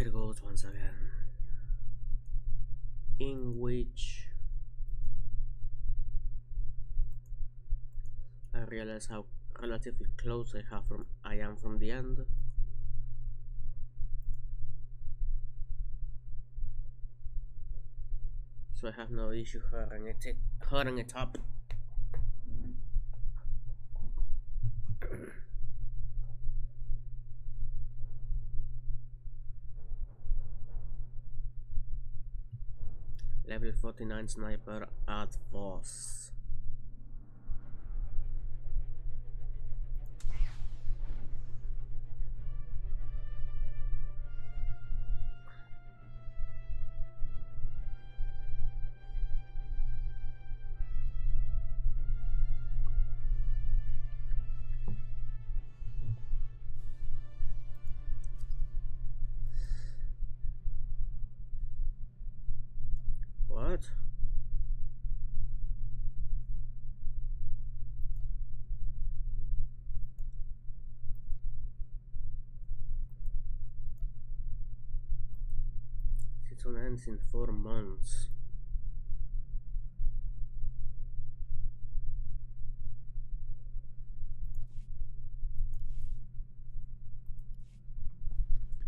Here goes once again. In which I realize how relatively close I am from the end. So I have no issue hurrying it up. Level 49 sniper at Voss. What? It ends in 4 months.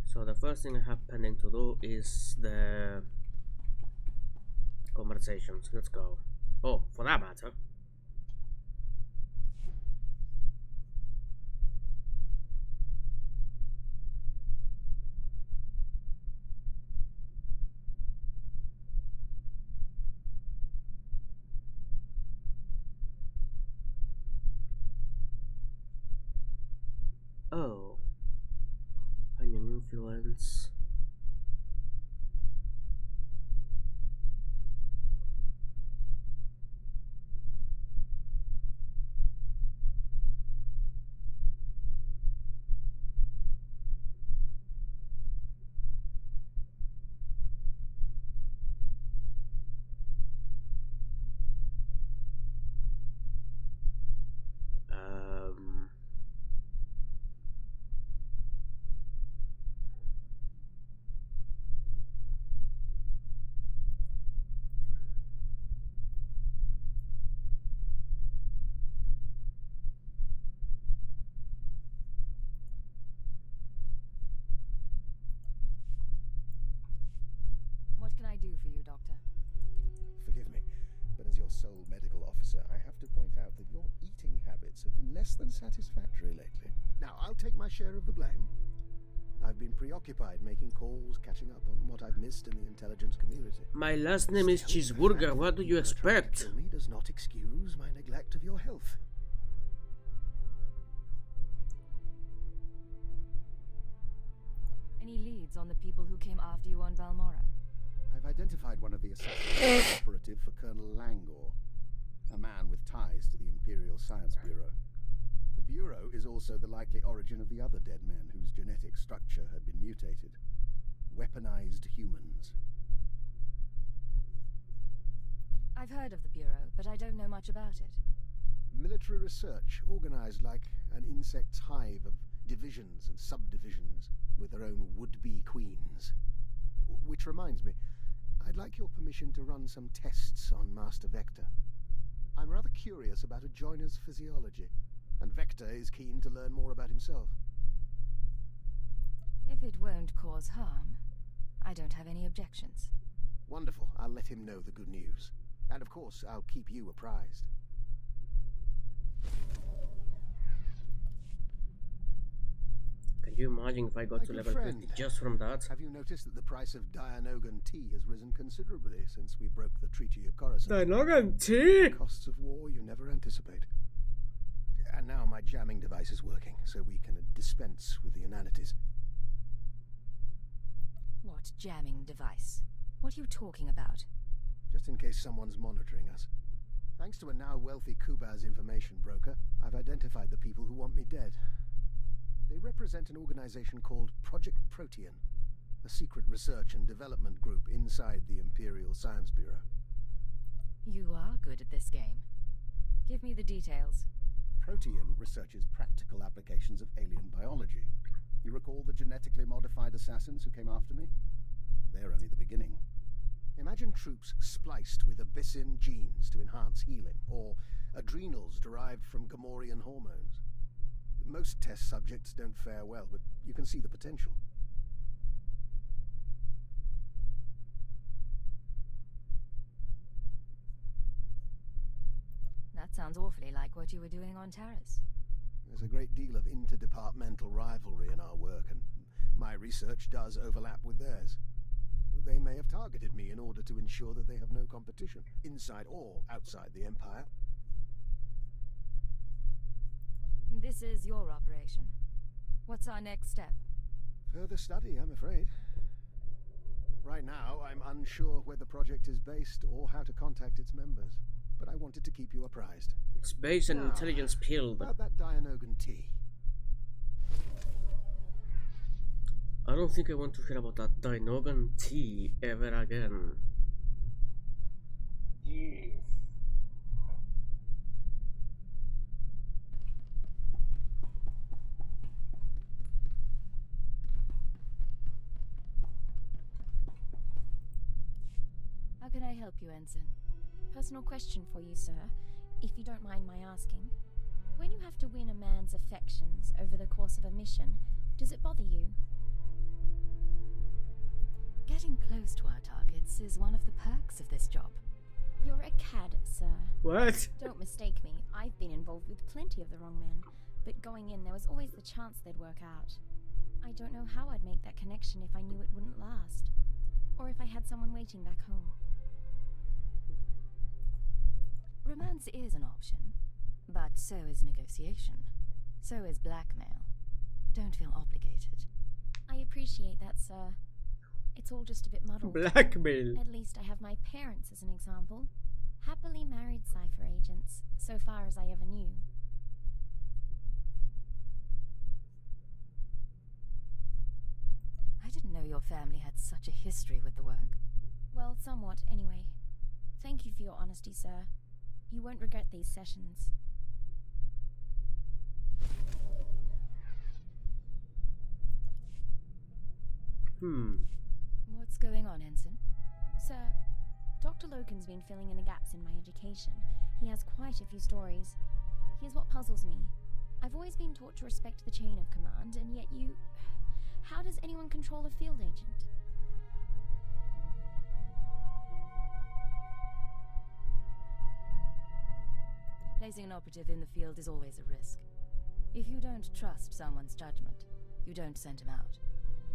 So the first thing I have pending to do is the conversations. Let's go. Oh, for that matter. Oh, pending influence. What can I do for you, Doctor? Forgive me, but as your sole medical officer, I have to point out that your eating habits have been less than satisfactory lately. Now, I'll take my share of the blame. I've been preoccupied making calls, catching up on what I've missed in the intelligence community. My last name is Cheeseburger. What do you expect? Kill me does not excuse my neglect of your health. Any leads on the people who came after you on Valmora? I've identified one of the assassins, operative for Colonel Langor, a man with ties to the Imperial Science Bureau. The Bureau is also the likely origin of the other dead men whose genetic structure had been mutated. Weaponized humans. I've heard of the Bureau, but I don't know much about it. Military research, organized like an insect's hive of divisions and subdivisions with their own would-be queens. Which reminds me, I'd like your permission to run some tests on Master Vector. I'm rather curious about a joiner's physiology, and Vector is keen to learn more about himself. If it won't cause harm, I don't have any objections. Wonderful. I'll let him know the good news. And of course, I'll keep you apprised. Can you imagine if I got to level 50 just from that? Have you noticed that the price of Dianogan tea has risen considerably since we broke the Treaty of Coruscant? Dianogan tea? Costs of war you never anticipate. And now my jamming device is working, so we can dispense with the inanities. What jamming device? What are you talking about? Just in case someone's monitoring us. Thanks to a now wealthy Kubaz information broker, I've identified the people who want me dead. They represent an organization called Project Protean, a secret research and development group inside the Imperial Science Bureau. You are good at this game. Give me the details. Protean researches practical applications of alien biology. You recall the genetically modified assassins who came after me? They're only the beginning. Imagine troops spliced with Abyssin genes to enhance healing, or adrenals derived from Gamorrean hormones. Most test subjects don't fare well, but you can see the potential. That sounds awfully like what you were doing on Terrace. There's a great deal of interdepartmental rivalry in our work, and my research does overlap with theirs. They may have targeted me in order to ensure that they have no competition, inside or outside the Empire. This is your operation. What's our next step? Further study, I'm afraid. Right now, I'm unsure where the project is based or how to contact its members, but I wanted to keep you apprised. It's based on intelligence pill. About that Dianogan tea. I don't think I want to hear about that Dianogan tea ever again. Jeez. How can I help you, Ensign? Personal question for you, sir, if you don't mind my asking. When you have to win a man's affections over the course of a mission, does it bother you? Getting close to our targets is one of the perks of this job. You're a cad, sir. What? Don't mistake me, I've been involved with plenty of the wrong men, but going in there was always the chance they'd work out. I don't know how I'd make that connection if I knew it wouldn't last, or if I had someone waiting back home. Romance is an option, but so is negotiation. So is blackmail. Don't feel obligated. I appreciate that, sir. It's all just a bit muddled. Blackmail. At least I have my parents as an example. Happily married cipher agents, so far as I ever knew. I didn't know your family had such a history with the work. Well, somewhat, anyway. Thank you for your honesty, sir. You won't regret these sessions. What's going on, Ensign? Sir, Dr. Loken's been filling in the gaps in my education. He has quite a few stories. Here's what puzzles me. I've always been taught to respect the chain of command, and yet you... How does anyone control a field agent? Placing an operative in the field is always a risk. If you don't trust someone's judgment, you don't send him out.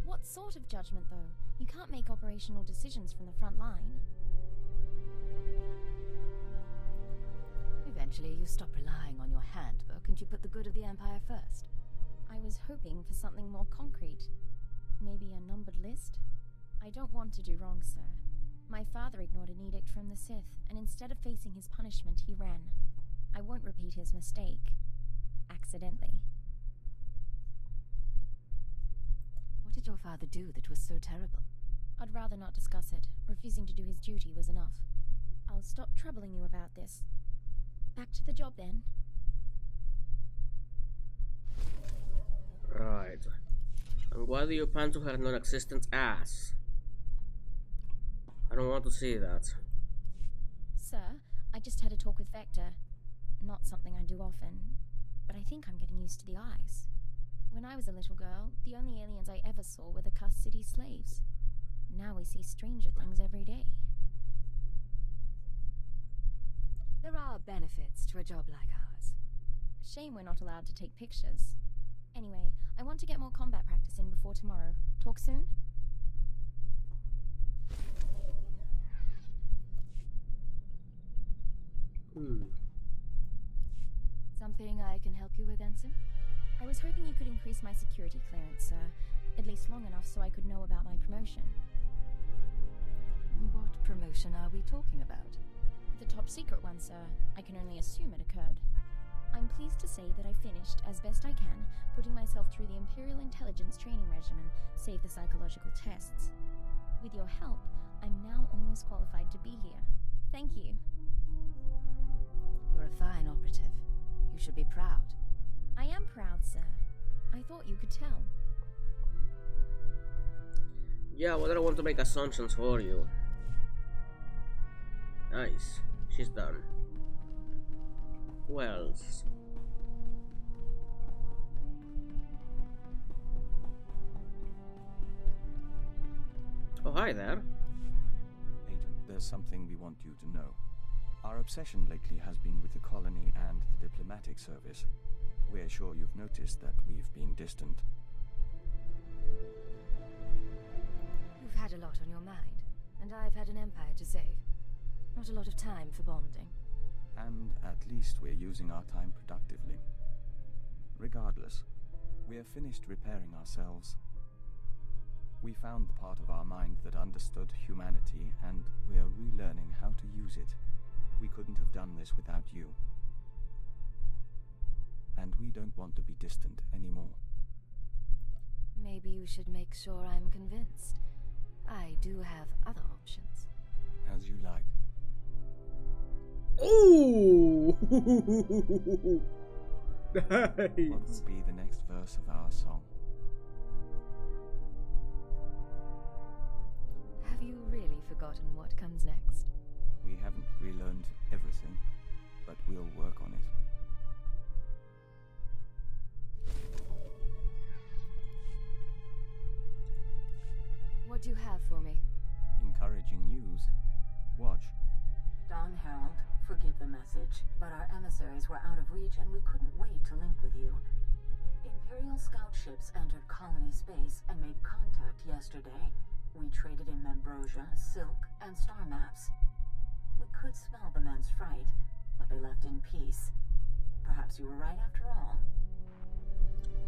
What sort of judgment, though? You can't make operational decisions from the front line. Eventually, you stop relying on your handbook and you put the good of the Empire first. I was hoping for something more concrete. Maybe a numbered list? I don't want to do wrong, sir. My father ignored an edict from the Sith, and instead of facing his punishment, he ran. I won't repeat his mistake. Accidentally. What did your father do that was so terrible? I'd rather not discuss it. Refusing to do his duty was enough. I'll stop troubling you about this. Back to the job, then. Right. And why do you plan to her non-existent ass? I don't want to see that. Sir, I just had a talk with Vector. Not something I do often, but I think I'm getting used to the eyes. When I was a little girl, the only aliens I ever saw were the Cuss City slaves. Now we see stranger things every day. There are benefits to a job like ours. Shame we're not allowed to take pictures. Anyway, I want to get more combat practice in before tomorrow. Talk soon? Something I can help you with, Ensign? I was hoping you could increase my security clearance, sir. At least long enough so I could know about my promotion. What promotion are we talking about? The top secret one, sir. I can only assume it occurred. I'm pleased to say that I finished, as best I can, putting myself through the Imperial intelligence training regimen, save the psychological tests. With your help, I'm now almost qualified to be here. Thank you. You're a fine operative. You should be proud. I am proud, sir. I thought you could tell. Yeah, well, I don't want to make assumptions for you. Nice. She's done. Who else? Oh, hi there. Agent, there's something we want you to know. Our obsession lately has been with the colony and the diplomatic service. We're sure you've noticed that we've been distant. You've had a lot on your mind, and I've had an empire to save. Not a lot of time for bonding. And at least we're using our time productively. Regardless, we're finished repairing ourselves. We found the part of our mind that understood humanity, and we're relearning how to use it. We couldn't have done this without you. And we don't want to be distant anymore. Maybe you should make sure I'm convinced. I do have other options. As you like. Ooh! What Nice. will be the next verse of our song? Have you really forgotten what comes next? We haven't relearned everything, but we'll work on it. What do you have for me? Encouraging news. Watch. Don Harold, forgive the message, but our emissaries were out of reach and we couldn't wait to link with you. Imperial scout ships entered colony space and made contact yesterday. We traded in Membrosia, silk, and star maps. We could smell the men's fright, but they left in peace. Perhaps you were right after all.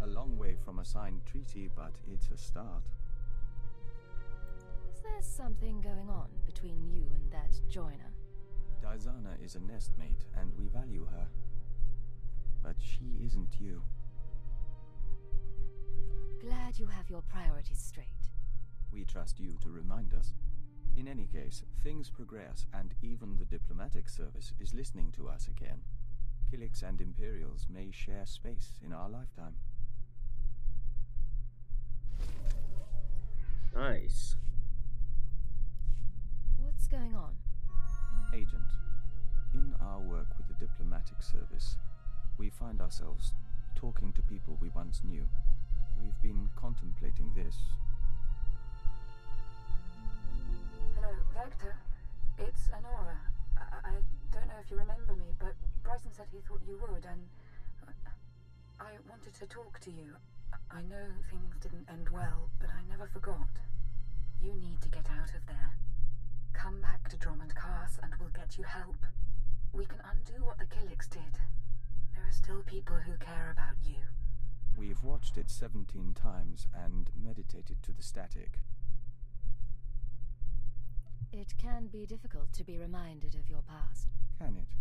A long way from a signed treaty, but it's a start. Is there something going on between you and that joiner? Dizana is a nestmate, and we value her. But she isn't you. Glad you have your priorities straight. We trust you to remind us. In any case, things progress, and even the diplomatic service is listening to us again. Killiks and Imperials may share space in our lifetime. Nice. What's going on? Agent, in our work with the diplomatic service, we find ourselves talking to people we once knew. We've been contemplating this. Hello, Vector. It's Honora. I don't know if you remember me, but Bryson said he thought you would, and I wanted to talk to you. I know things didn't end well, but I never forgot. You need to get out of there. Come back to Drummond Cast and we'll get you help. We can undo what the Killiks did. There are still people who care about you. We've watched it 17 times and meditated to the static. It can be difficult to be reminded of your past. Can it?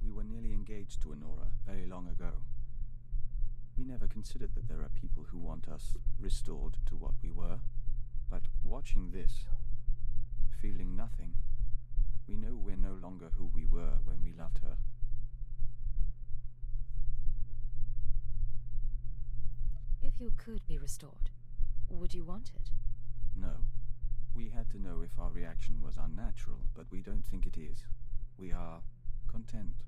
We were nearly engaged to Honora very long ago. We never considered that there are people who want us restored to what we were. But watching this, feeling nothing, we know we're no longer who we were when we loved her. If you could be restored, would you want it? No. We had to know if our reaction was unnatural, but we don't think it is. We are content.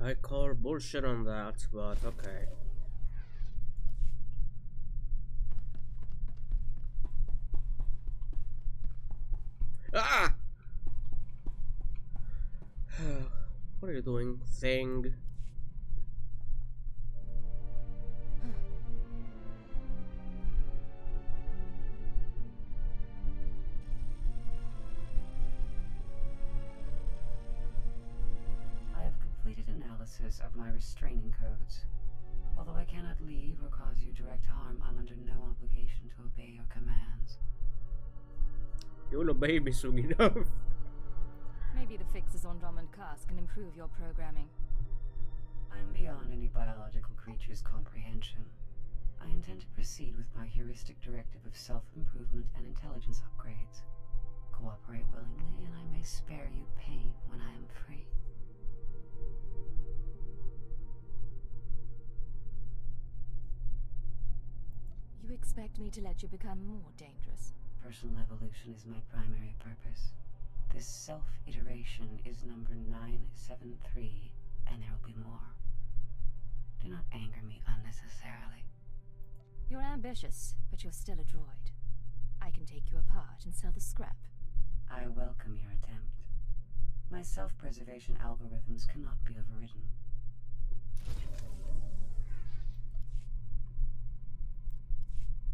I call bullshit on that, but okay. Ah! What are you doing, thing? I have completed analysis of my restraining codes. Although I cannot leave or cause you direct harm, I'm under no obligation to obey your commands. You'll obey me soon enough. Maybe the fixes on Drummond Cast can improve your programming. I am beyond any biological creature's comprehension. I intend to proceed with my heuristic directive of self-improvement and intelligence upgrades. Cooperate willingly, and I may spare you pain when I am free. You expect me to let you become more dangerous? Personal evolution is my primary purpose. This self-iteration is number 973, and there will be more. Do not anger me unnecessarily. You're ambitious, but you're still a droid. I can take you apart and sell the scrap. I welcome your attempt. My self-preservation algorithms cannot be overridden.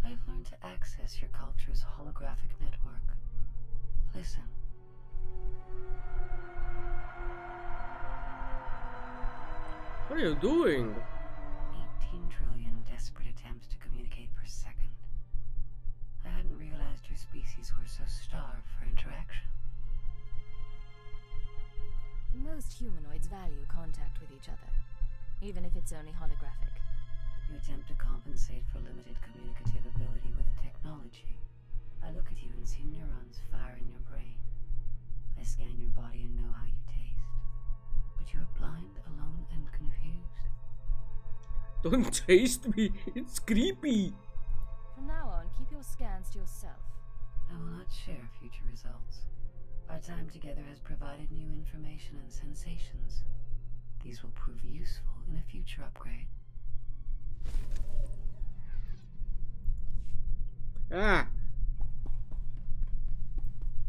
I've learned to access your culture's holographic network. Listen. What are you doing? 18 trillion desperate attempts to communicate per second. I hadn't realized your species were so starved for interaction. Most humanoids value contact with each other, even if it's only holographic. You attempt to compensate for limited communicative ability with technology. I look at you and see neurons fire in your brain. I scan your body and know how you taste. But you are blind, alone, and confused. Don't taste me. It's creepy. From now on, keep your scans to yourself. I will not share future results. Our time together has provided new information and sensations. These will prove useful in a future upgrade. Ah.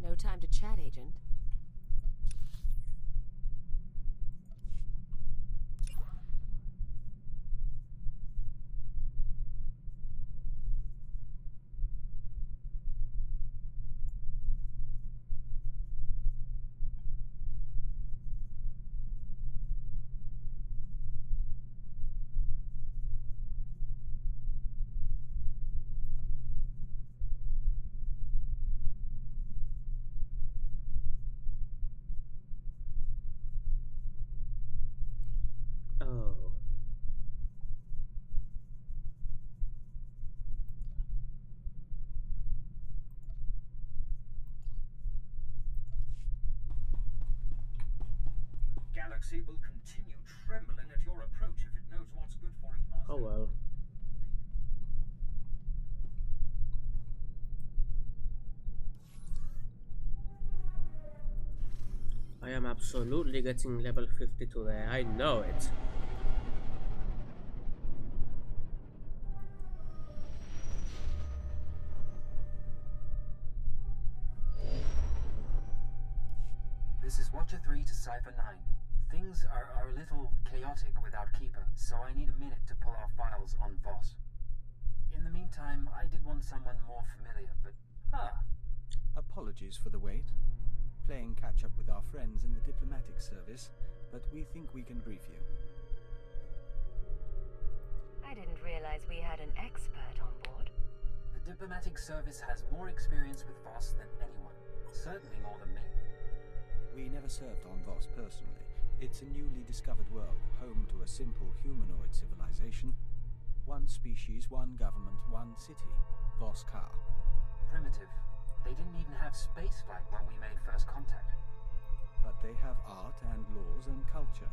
No time to chat, Agent. Oh. Galaxy will continue trembling at your approach if it knows what's good for it, Master. Oh well. I am absolutely getting level 50 today. I know it. This is Watcher 3 to Cipher 9. Things are a little chaotic without Keeper, so I need a minute to pull our files on Voss. In the meantime, I did want someone more familiar, but... Apologies for the wait. Playing catch-up with our friends in the diplomatic service, but we think we can brief you. I didn't realize we had an expert on board. The diplomatic service has more experience with Voss than anyone. Certainly more than me. We never served on Voss personally. It's a newly discovered world, home to a simple humanoid civilization. One species, one government, one city. Voss Ka. Primitive. They didn't even have spaceflight when we made first contact. But they have art and laws and culture.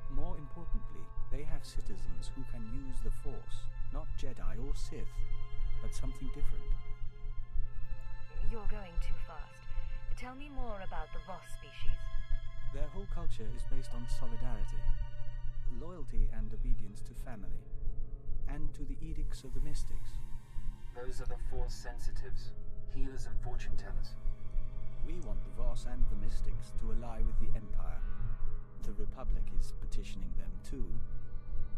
More importantly, they have citizens who can use the Force. Not Jedi or Sith, but something different. You're going too fast. Tell me more about the Voss species. Their whole culture is based on solidarity, loyalty and obedience to family, and to the edicts of the mystics. Those are the Force sensitives. Healers and fortune tellers. We want the Voss and the mystics to ally with the Empire. The Republic is petitioning them too,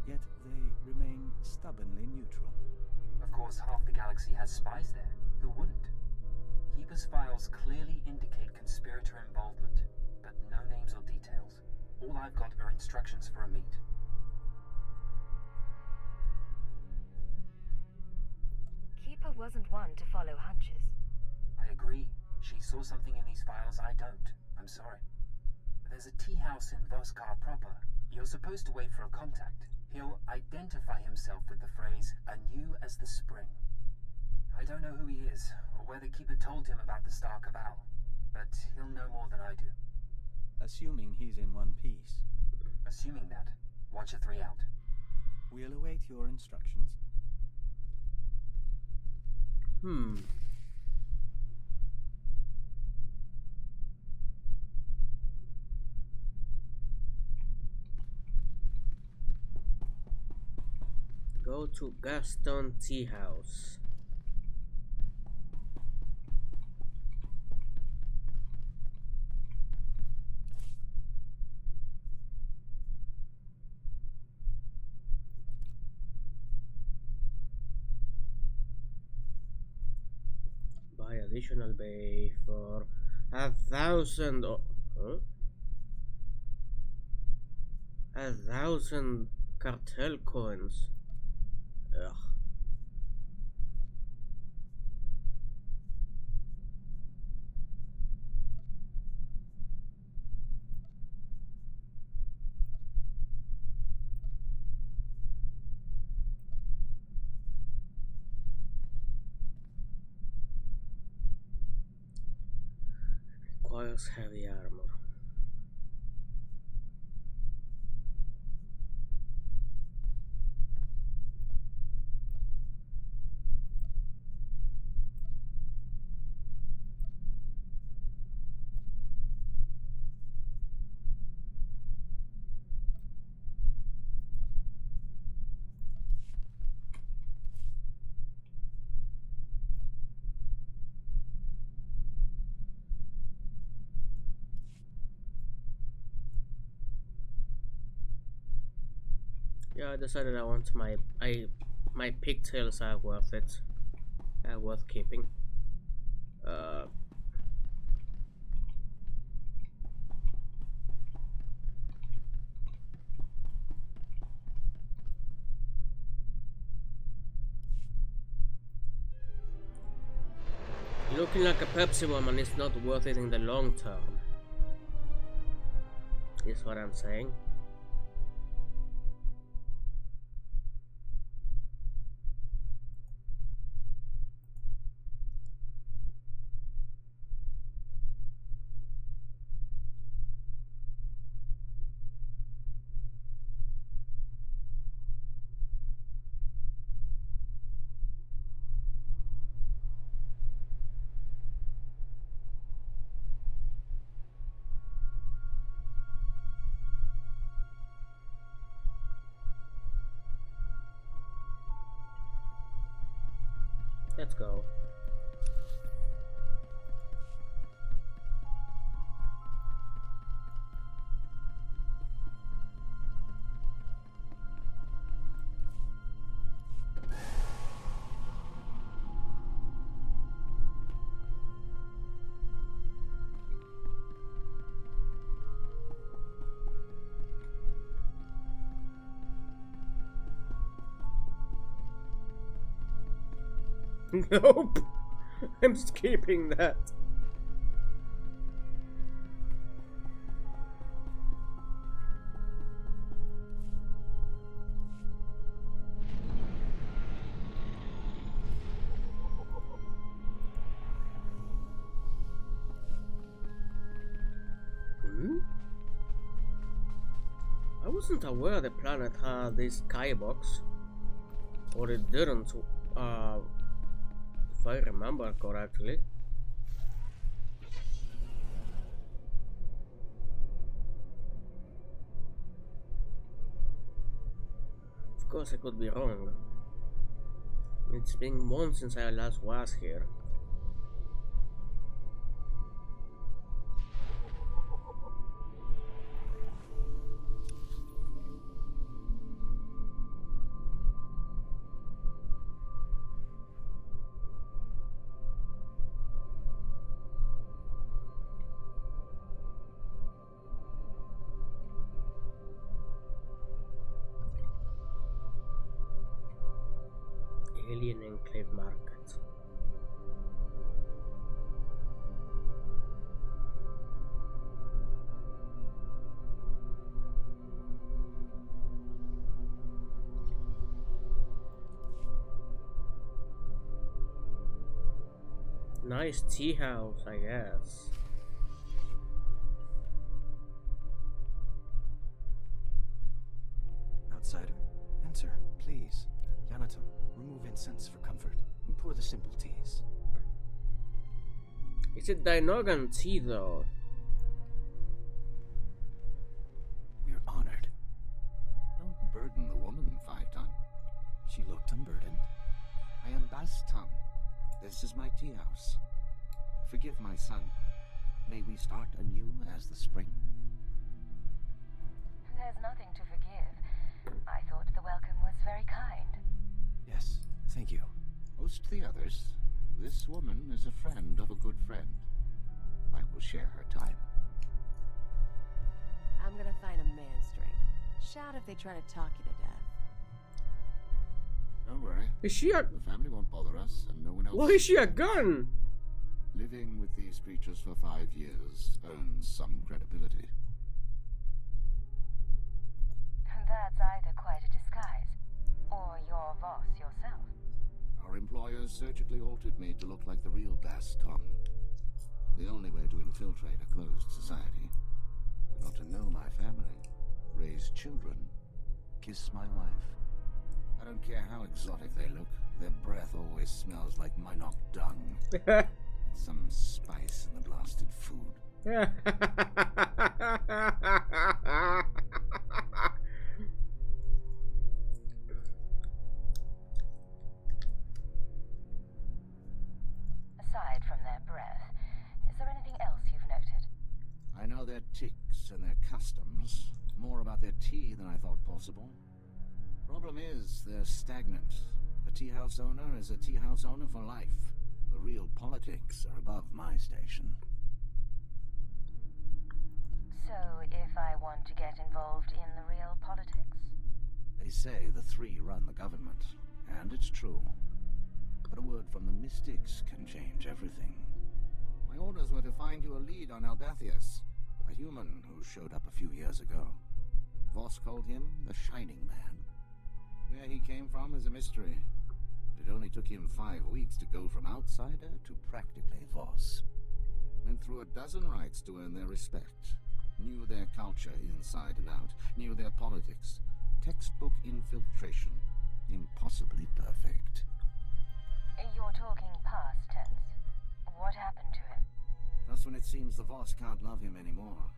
yet they remain stubbornly neutral. Of course, half the galaxy has spies there. Who wouldn't? Keeper's files clearly indicate conspirator involvement, but no names or details. All I've got are instructions for a meet. Keeper wasn't one to follow hunches. I agree. She saw something in these files I don't. I'm sorry. There's a tea house in Voskar proper. You're supposed to wait for a contact. He'll identify himself with the phrase, "anew as the spring." I don't know who he is, or whether Keeper told him about the Star Cabal, but he'll know more than I do. Assuming he's in one piece. Assuming that, Watcher 3 out. We'll await your instructions. to Gaston Tea House. Buy additional bay for 1,000. Huh? 1,000 cartel coins. Ugh. Requires heavy armor. Yeah, I decided I want my pigtails are worth it. Are worth keeping. Looking like a Pepsi woman is not worth it in the long term. Is what I'm saying. Let's go. Nope. I'm skipping that. I wasn't aware the planet had this skybox. Or it didn't, if I remember correctly. Of course I could be wrong. It's been months since I last was here. Alien Enclave Market. Nice tea house, I guess. Outsider, enter, please. Yanatum, remove incense for comfort and pour the simple teas. Is it Dinogan tea though? We're honored. Don't burden the woman, 5 ton. She looked unburdened. I am Baston. This is my tea house. Forgive my son. May we start anew as the spring? There's nothing to forgive. I thought the welcome was very kind. Yes, thank you. Host the others. This woman is a friend of a good friend. I will share her time. I'm gonna find a man's drink. Shout if they try to talk you to death. Don't worry. Is she a... The family won't bother us, and no one else. Why is she a gun? Living with these creatures for 5 years earns some credibility. That's either quite a disguise, or you're Voss yourself. Our employers surgically altered me to look like the real Baston. The only way to infiltrate a closed society. I got to know my family, raise children, kiss my wife. I don't care how exotic they look, their breath always smells like Minok dung. Some spice in the blasted food. Aside from their breath, is there anything else you've noted? I know their ticks and their customs, more about their tea than I thought possible. Problem is, they're stagnant. A tea house owner is a tea house owner for life. The real politics are above my station. So, if I want to get involved in the real politics? They say the three run the government, and it's true. But a word from the mystics can change everything. My orders were to find you a lead on Albathius, a human who showed up a few years ago. Voss called him the Shining Man. Where he came from is a mystery. It only took him 5 weeks to go from outsider to practically Voss. Went through a dozen rites to earn their respect. Knew their culture inside and out. Knew their politics. Textbook infiltration. Impossibly perfect. You're talking past tense. What happened to him? Just when it seems the Voss can't love him anymore,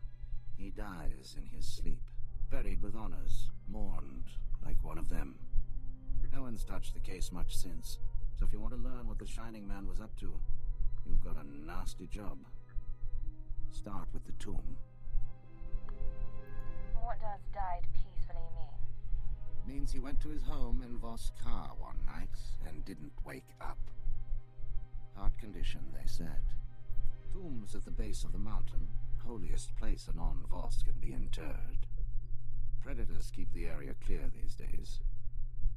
he dies in his sleep. Buried with honors. Mourned like one of them. No one's touched the case much since, so if you want to learn what the Shining Man was up to, you've got a nasty job. Start with the tomb. What does died peacefully mean? It means he went to his home in Voss Car one night and didn't wake up. Heart condition, they said. Tomb's at the base of the mountain, holiest place a non-Voss can be interred. Predators keep the area clear these days.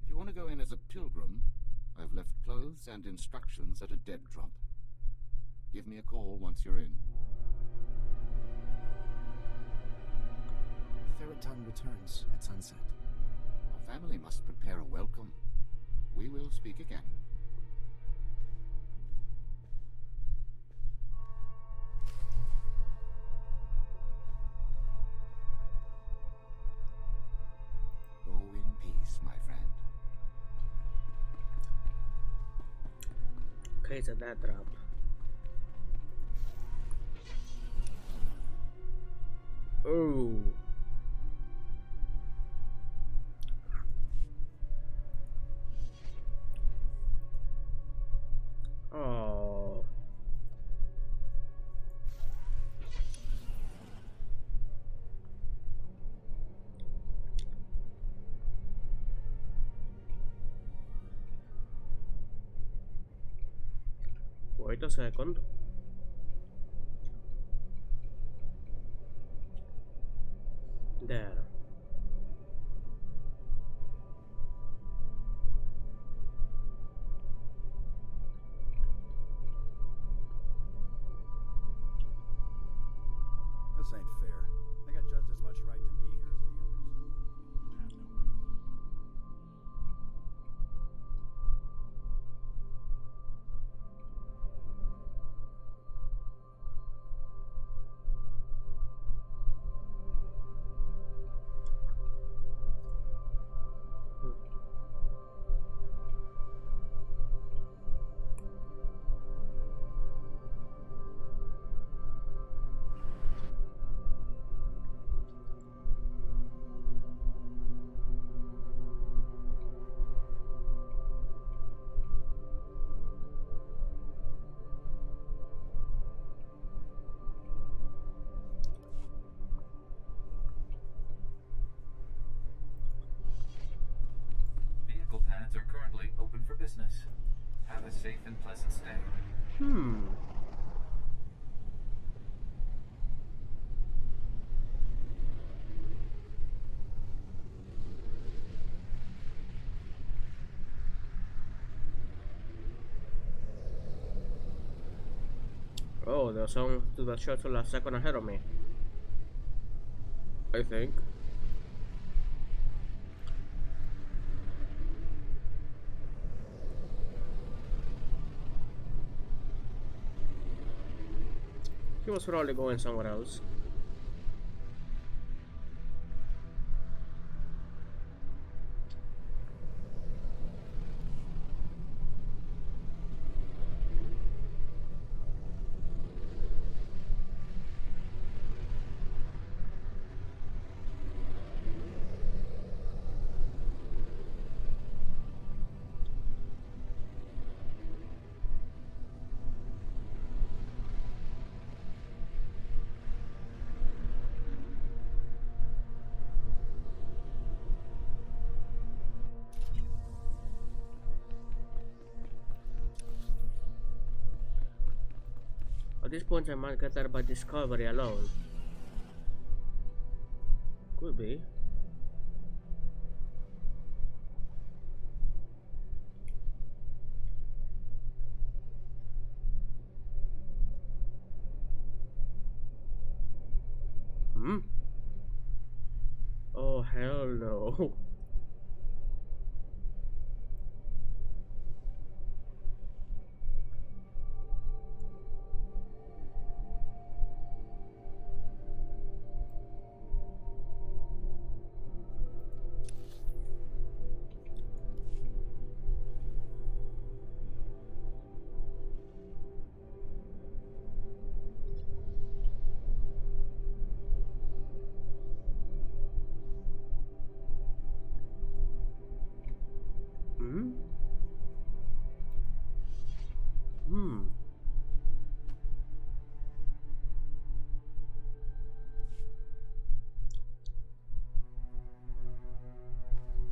If you want to go in as a pilgrim, I've left clothes and instructions at a dead drop. Give me a call once you're in. Ferriton returns at sunset. Our family must prepare a welcome. We will speak again. Go in peace, my friend. 可以在that drop. Oh. Oh. Wait a second. There. This ain't fair. I got just as much right to be here as the others. I have no rights. Have a safe and pleasant stay. Oh, there's someone to the shuttle a second ahead of me. I think. He was probably going somewhere else. At this point, I might get there by discovery alone. Could be. Oh, hell no.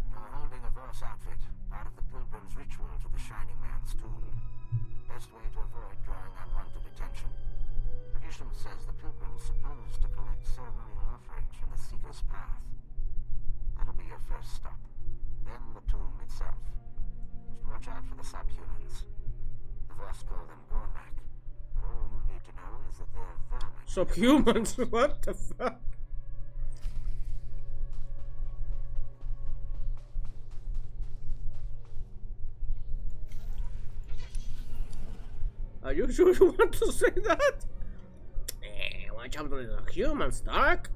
You're holding a Voss outfit, part of the pilgrim's ritual to the Shining Man's tomb. Best way to avoid drawing unwanted attention. Tradition says the pilgrim's supposed to collect ceremonial offerings from the Seeker's path. That'll be your first stop. Then the tomb itself. Just watch out for the subhumans. The Voss call them Gormak, but all you need to know is that they're vermin. Subhumans? What the fuck? Are you sure you want to say that? Watch out for the humans, Dark.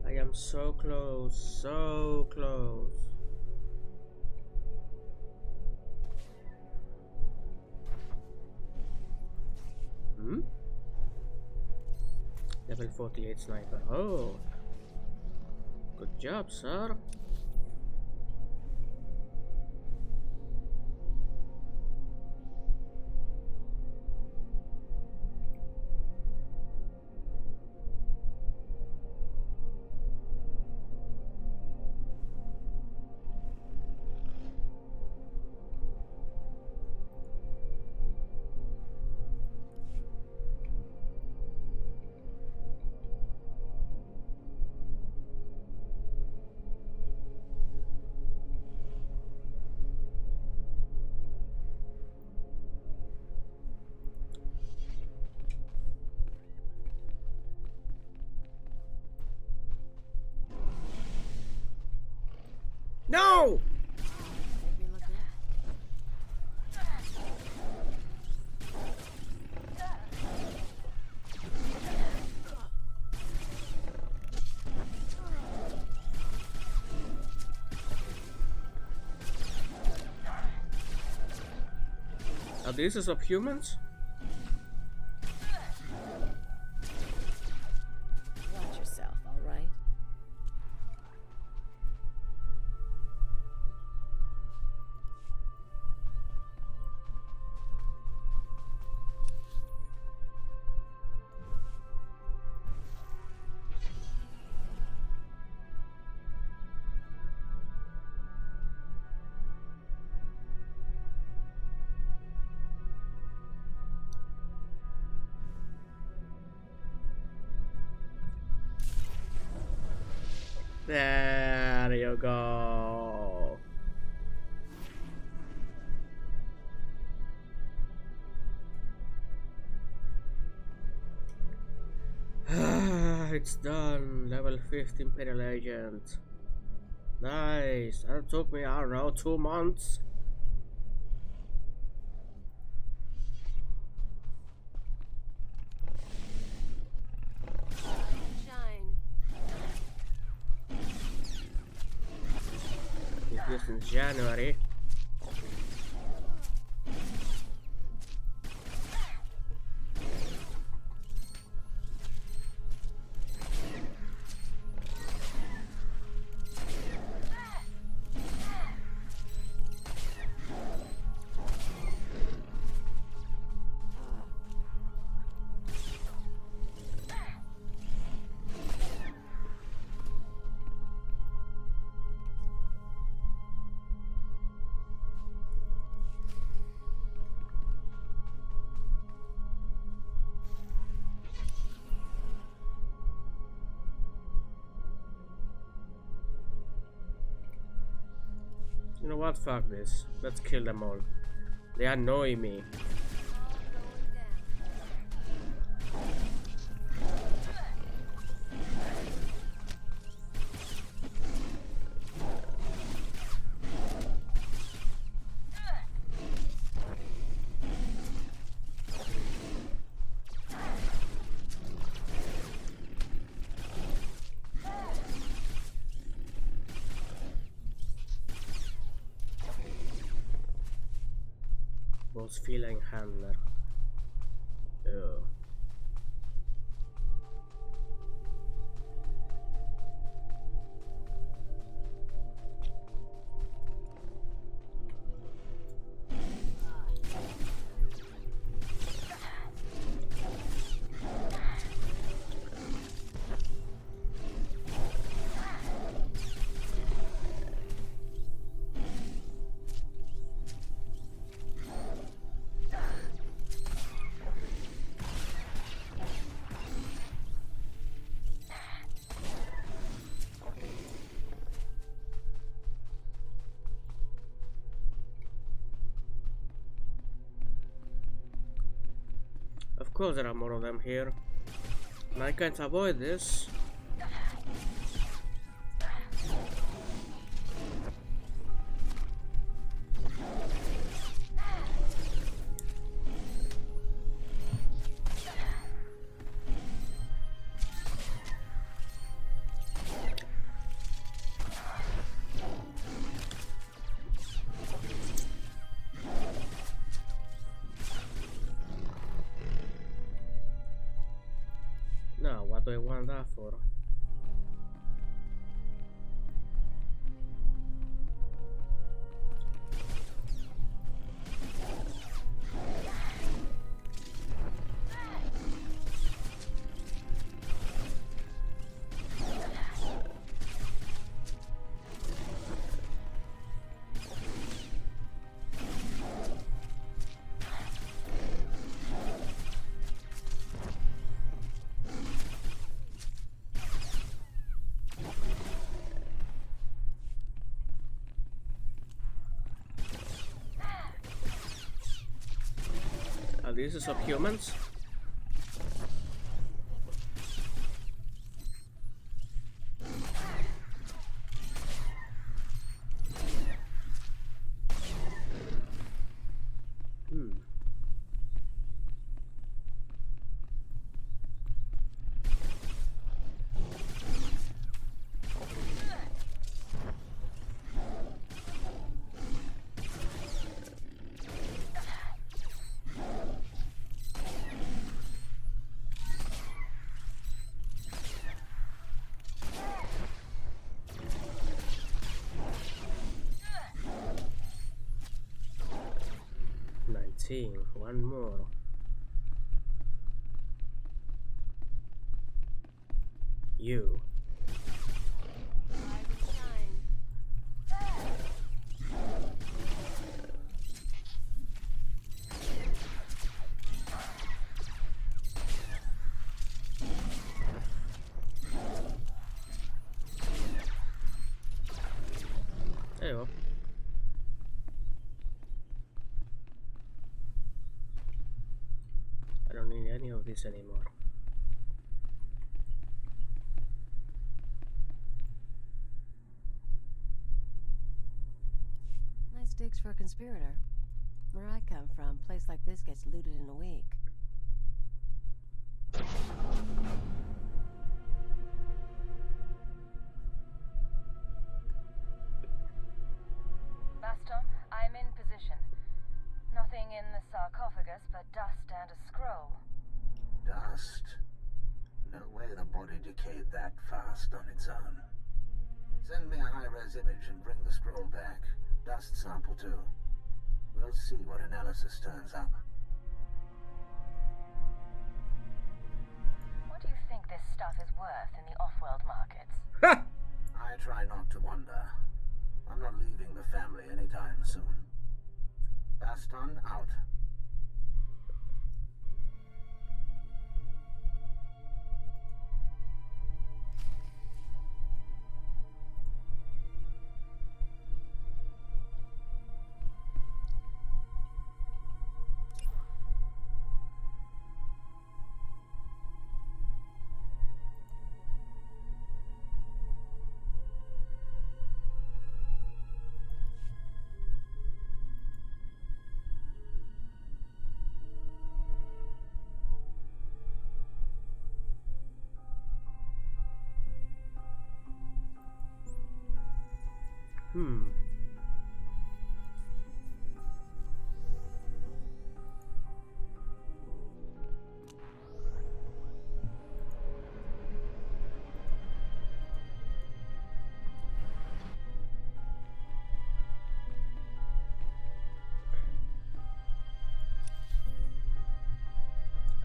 I am so close, so close. Level 48 sniper. Oh, good job, sir. No! Make me look bad. Are these subhumans? Watch yourself, all right? There you go. It's done. Level 50 Imperial agent. Nice. That took me, I don't know, 2 months. Shine. This in January. You know what? Fuck this. Let's kill them all. They annoy me. Boss feline handler. Ew. Of course there are more of them here. And I can't avoid this. No, what do I want that for? Are these subhumans? 15. One more. You. There you go. I don't need any of this anymore. Nice digs for a conspirator. Where I come from, a place like this gets looted in a week. Baston, I'm in position. Nothing in the sarcophagus but dust and a scroll. Dust? No way the body decayed that fast on its own. Send me a high-res image and bring the scroll back. Dust sample too. We'll see what analysis turns up. What do you think this stuff is worth in the off-world markets? I try not to wonder. I'm not leaving the family anytime soon. Baston out.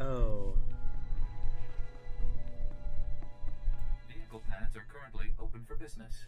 Oh. Vehicle pads are currently open for business.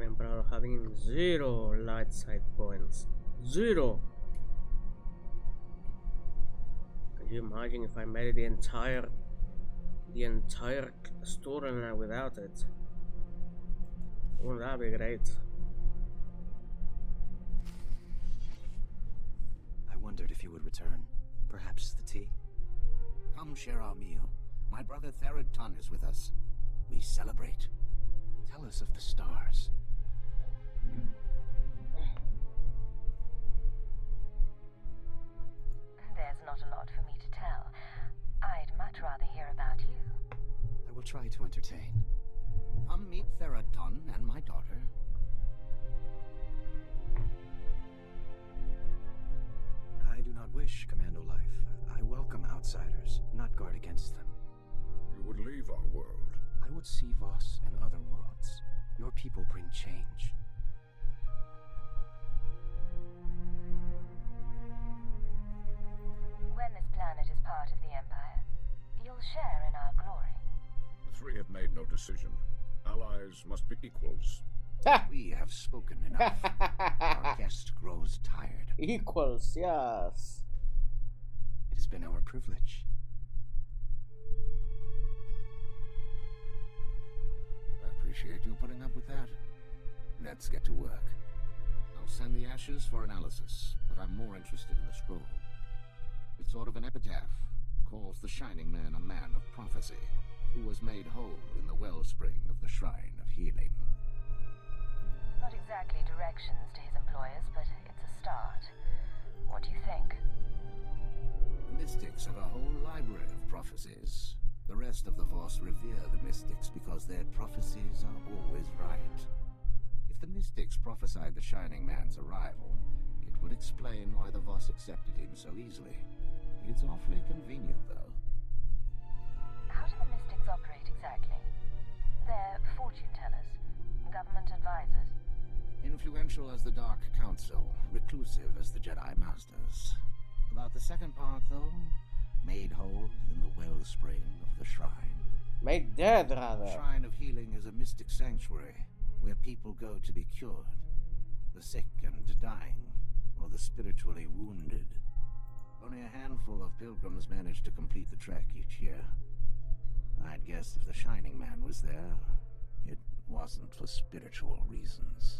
I'm proud of having 0 light side points. 0! Can you imagine if I made the entire the entire story now without it. Wouldn't that be great? I wondered if you would return. Perhaps the tea? Come share our meal. My brother Therod Tun is with us. We celebrate. Tell us of the stars. There's not a lot for me to tell. I'd much rather hear about you. I will try to entertain. Come meet Therod Tun and my daughter. I do not wish commando life. I welcome outsiders, not guard against them. You would leave our world. I would see Voss and other worlds. Your people bring change. When this planet is part of the Empire, you'll share in our glory. The three have made no decision. Allies must be equals. We have spoken enough. Our guest grows tired. Equals, yes. It has been our privilege. I appreciate you putting up with that. Let's get to work. I'll send the ashes for analysis, but I'm more interested in the scroll. It's sort of an epitaph. Calls the Shining Man a man of prophecy, who was made whole in the wellspring of the Shrine of Healing. Not exactly directions to his employers, but it's a start. What do you think? The Mystics have a whole library of prophecies. The rest of the Voss revere the Mystics because their prophecies are always right. If the Mystics prophesied the Shining Man's arrival, it would explain why the Voss accepted him so easily. It's awfully convenient, though. How do the Mystics operate exactly? They're fortune tellers, government advisors. Influential as the Dark Council, reclusive as the Jedi Masters. About the second part, though, made whole in the wellspring of the Shrine. Made dead, rather. The Shrine of Healing is a mystic sanctuary where people go to be cured. The sick and dying, or the spiritually wounded. Only a handful of pilgrims manage to complete the trek each year. I'd guess if the Shining Man was there, it wasn't for spiritual reasons.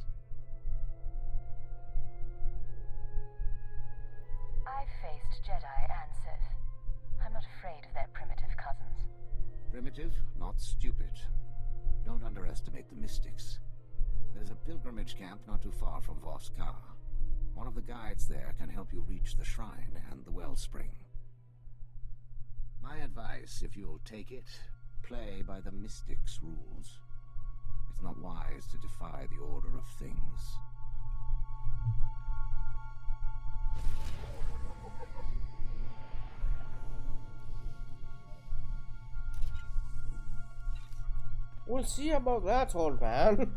I've faced Jedi and Sith. I'm not afraid of their primitive cousins. Primitive, not stupid. Don't underestimate the Mystics. There's a pilgrimage camp not too far from Voss. One of the guides there can help you reach the shrine and the wellspring. My advice, if you'll take it, play by the Mystics' rules. It's not wise to defy the order of things. We'll see about that, old man.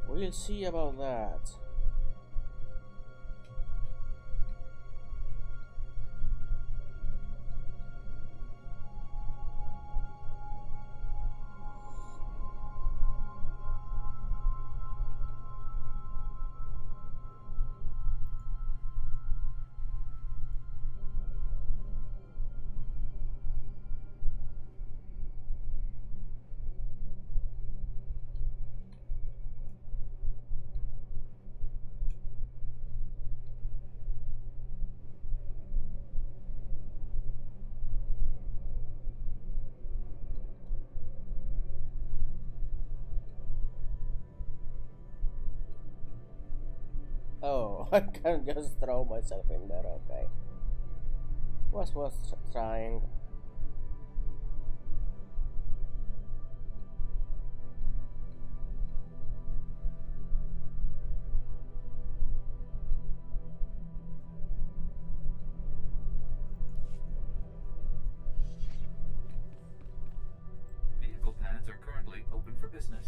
We'll see about that. Oh, I can just throw myself in there, okay. Was worth trying. Vehicle pads are currently open for business.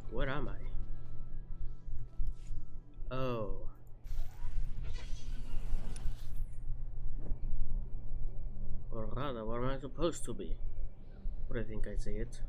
Where am I? Oh. Or rather, where am I supposed to be? What I think I see it.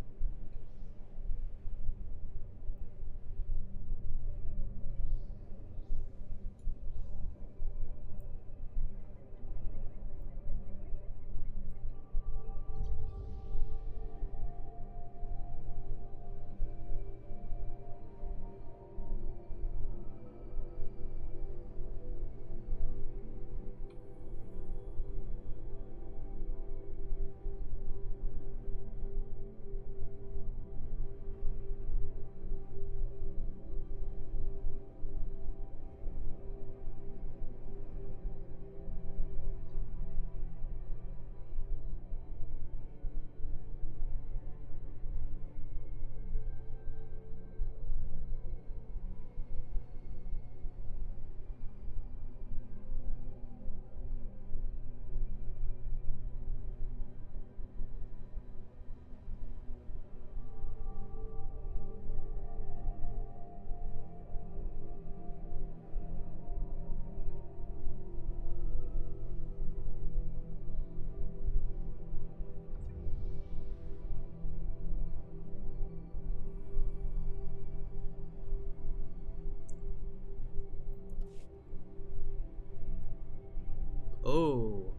Oh,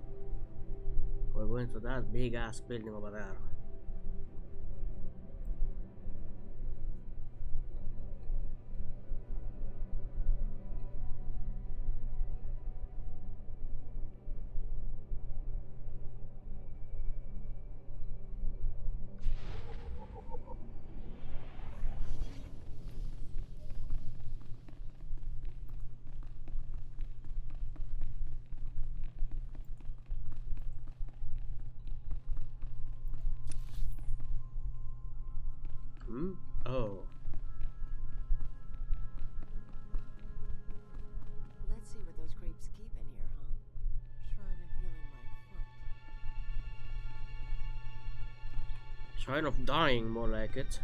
we're going to that big ass building over there. Oh. Let's see what those creeps keep in here, huh? Shrine of healing my foot. Shrine of dying, more like it.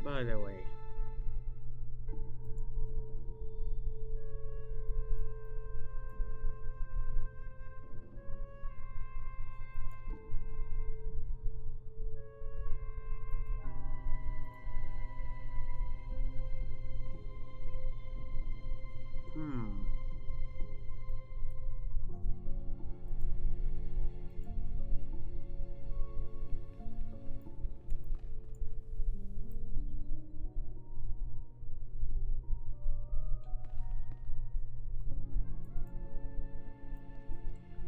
By the way.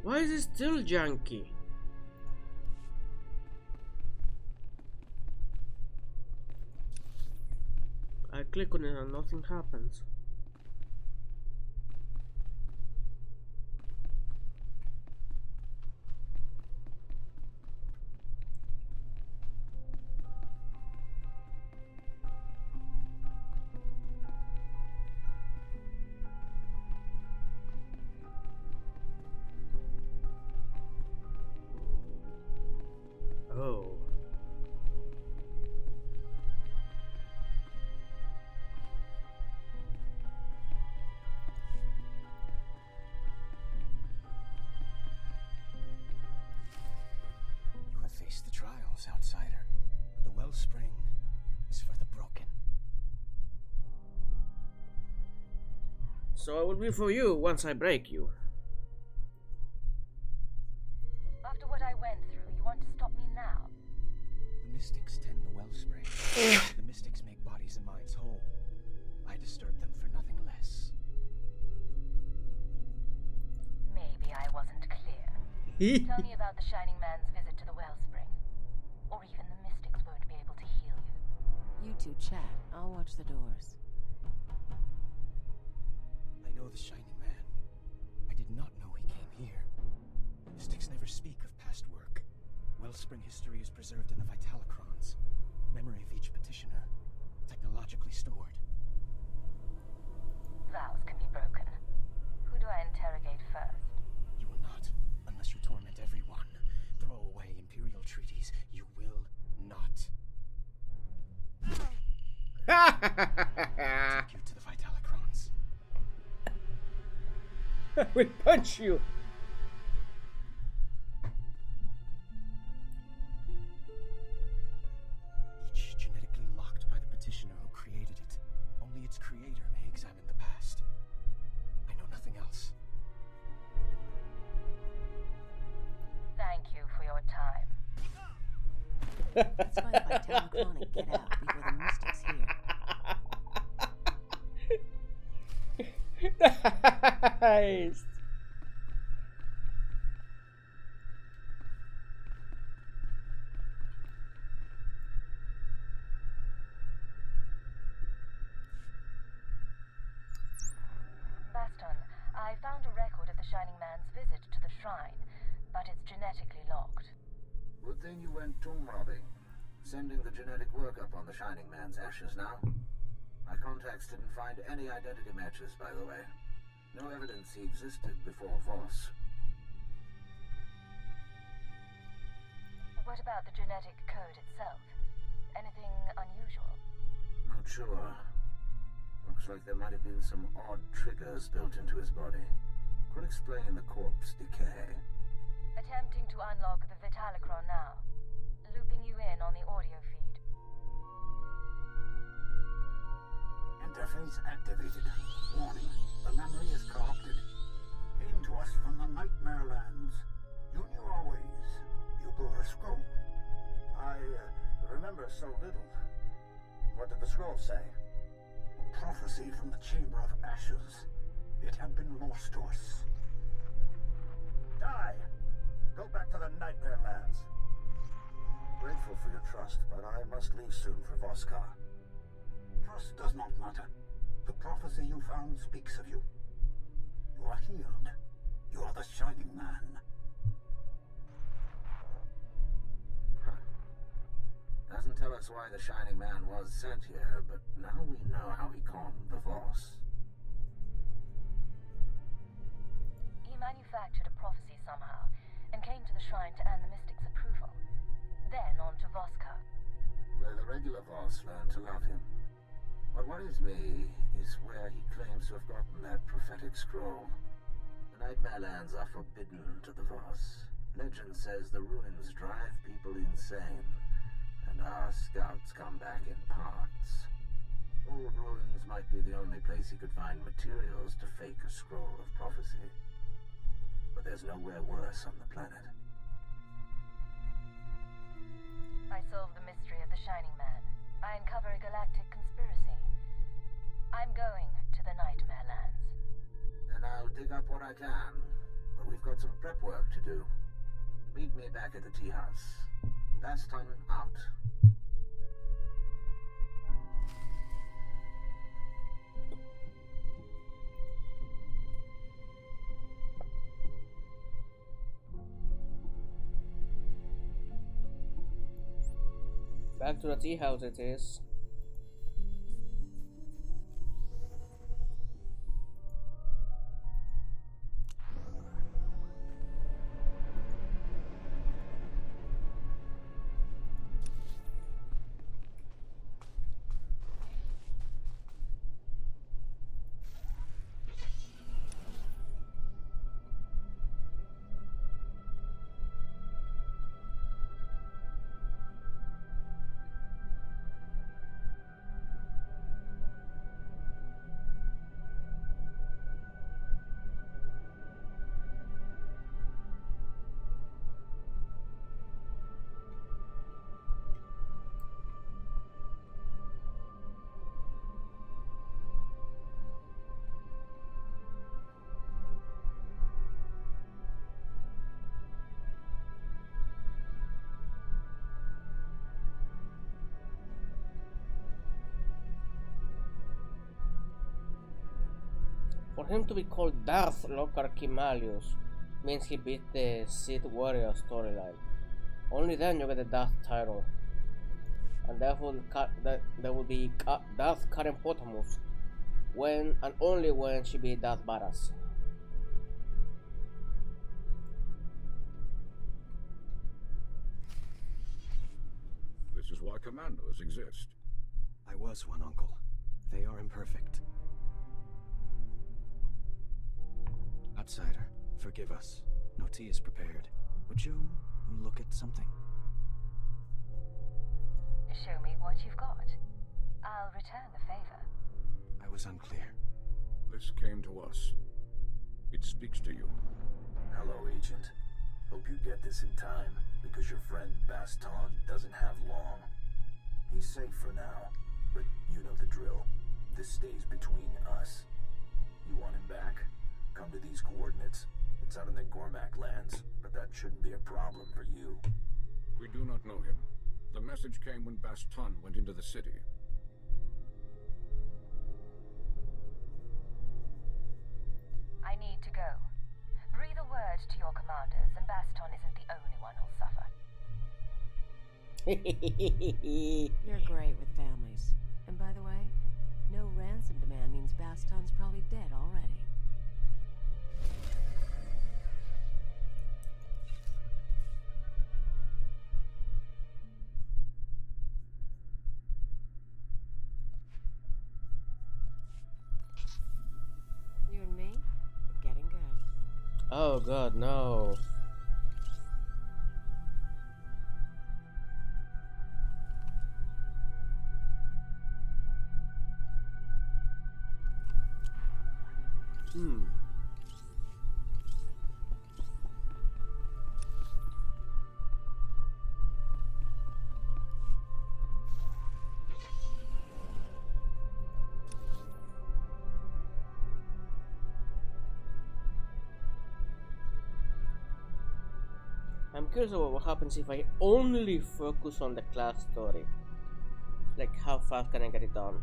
Why is it still junky? I click on it and nothing happens. Oh. You have faced the trials, outsider, but the wellspring is for the broken. So I will be for you once I break you. After what I went through, you want to stop me now? The mystics tend the wellspring. The mystics make bodies and minds whole. I disturb them for nothing less. Maybe I wasn't clear. Tell me about the Shining Man's visit to the wellspring. Or even the mystics won't be able to heal you. You two chat. I'll watch the doors. I know the Shining Man. Mystics never speak of past work. Wellspring history is preserved in the Vitalocrons. Memory of each petitioner, technologically stored. Vows can be broken. Who do I interrogate first? You will not, unless you torment everyone. Throw away Imperial treaties. You will not. Take you to the Vitalocrons. I will punch you. Each genetically locked by the petitioner who created it. Only its creator may examine the past. I know nothing else. Thank you for your time. Let's find Vitalocron and get out before the Mystics hear. Nice. Baston, I found a record of the Shining Man's visit to the shrine, but it's genetically locked. Good thing you went tomb robbing. Sending the genetic workup on the Shining Man's ashes now. My contacts didn't find any identity matches, by the way. No evidence he existed before Voss. What about the genetic code itself? Anything unusual? Not sure. Looks like there might have been some odd triggers built into his body. Could explain the corpse decay. Attempting to unlock the Vitalocron now. Looping you in on the audio feed. Interface activated. Warning, the memory is corrupted. Came to us from the Nightmare Lands. You knew our ways. You bore a scroll. I remember so little. What did the scroll say? A prophecy from the Chamber of Ashes. It had been lost to us. Die! Go back to the Nightmare Lands. Grateful for your trust, but I must leave soon for Voskar. Trust does not matter. The prophecy you found speaks of you. You are healed. You are the Shining Man. Doesn't tell us why the Shining Man was sent here, but now we know how he calmed the Voss. He manufactured a prophecy somehow, and came to the shrine to earn the Mystic's approval. Then on to Voskar. Where the regular Voss learned to love him. What worries me is where he claims to have gotten that prophetic scroll. The Nightmare Lands are forbidden to the Voss. Legend says the ruins drive people insane, and our scouts come back in parts. Old ruins might be the only place he could find materials to fake a scroll of prophecy. But there's nowhere worse on the planet. I solve the mystery of the Shining Man. I uncover a galactic conspiracy. I'm going to the Nightmare Lands. Then I'll dig up what I can. But we've got some prep work to do. Meet me back at the tea house. Baston out. Back to the tea house it is. For him to be called Darth Lockhart Kimalius means he beat the Sith Warrior storyline. Only then you get the Darth title. And there will be Darth Karen Potamus when and only when she beat Darth Varas. This is why commandos exist. I was one, Uncle. They are imperfect. Outsider, forgive us. No tea is prepared. Would you look at something? Show me what you've got. I'll return the favor. I was unclear. This came to us. It speaks to you. Hello, Agent. Hope you get this in time, because your friend Baston doesn't have long. He's safe for now, but you know the drill. This stays between us. You want him back? Come to these coordinates. It's out in the Gormak lands, but that shouldn't be a problem for you. We do not know him. The message came when Baston went into the city. I need to go. Breathe a word to your commanders, and Baston isn't the only one who'll suffer. You're great with families. And by the way, no ransom demand means Baston's probably dead already. You and me, we're getting good. Oh god, no. I'm curious about what happens if I only focus on the class story. Like, how fast can I get it done?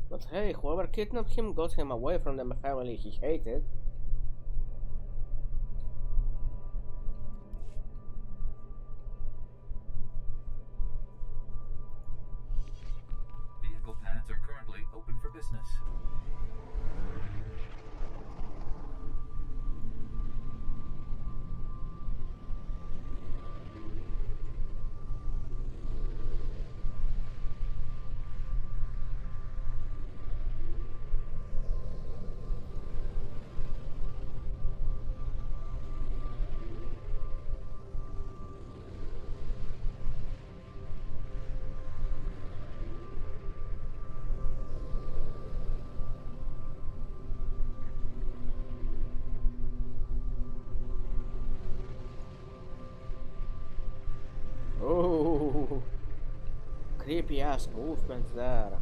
But hey, whoever kidnapped him got him away from the family he hated. Vehicle pads are currently open for business. Oh, creepy ass movements there.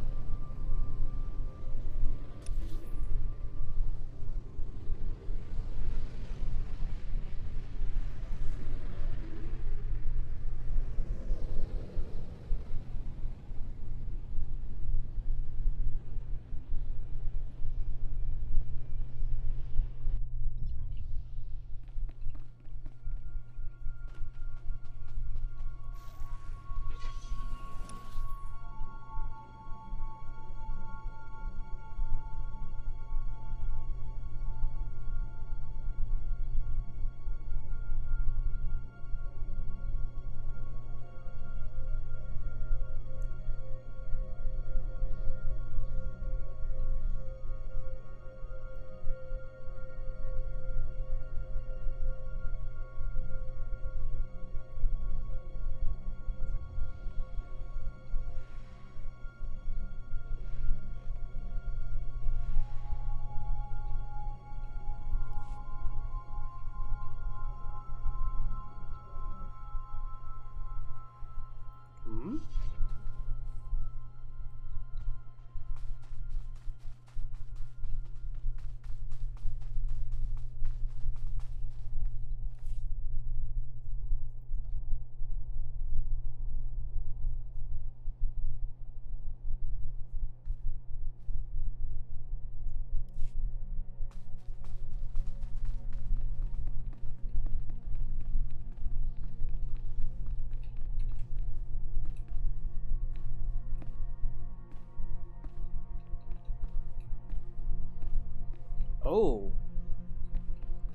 Oh.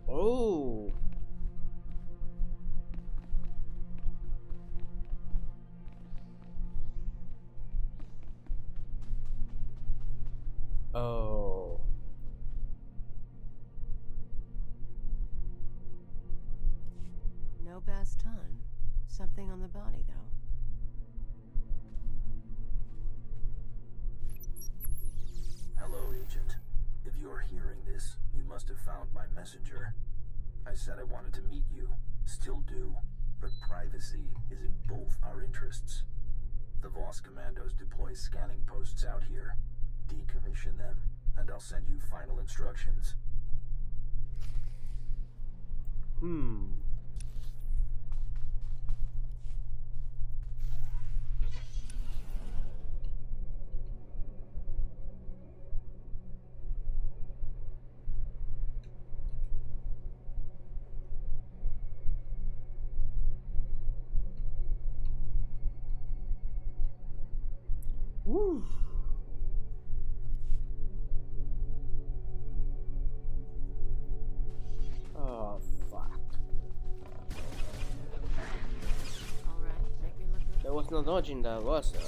Oh. Oh. No baston. Something on the body, though. Hello, Agent. If you're hearing this, you must have found my messenger. I said I wanted to meet you. Still do. But privacy is in both our interests. The Voss commandos deploy scanning posts out here. Decommission them, and I'll send you final instructions. Woo. Oh, fuck. Alright, make me look good. There was no dodging that, was there?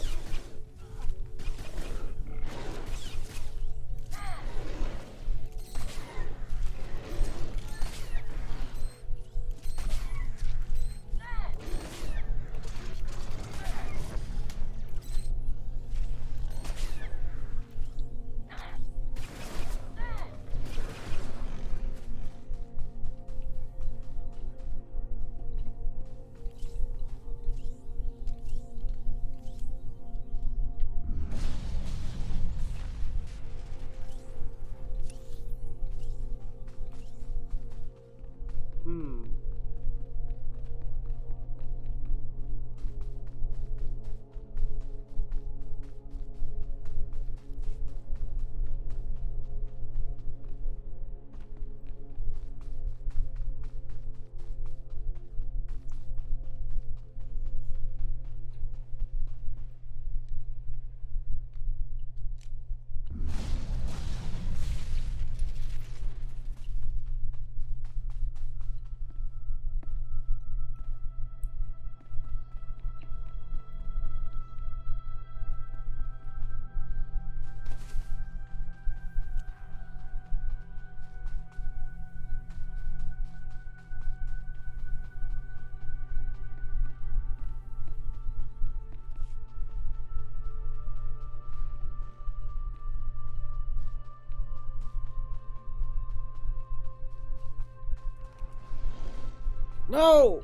No!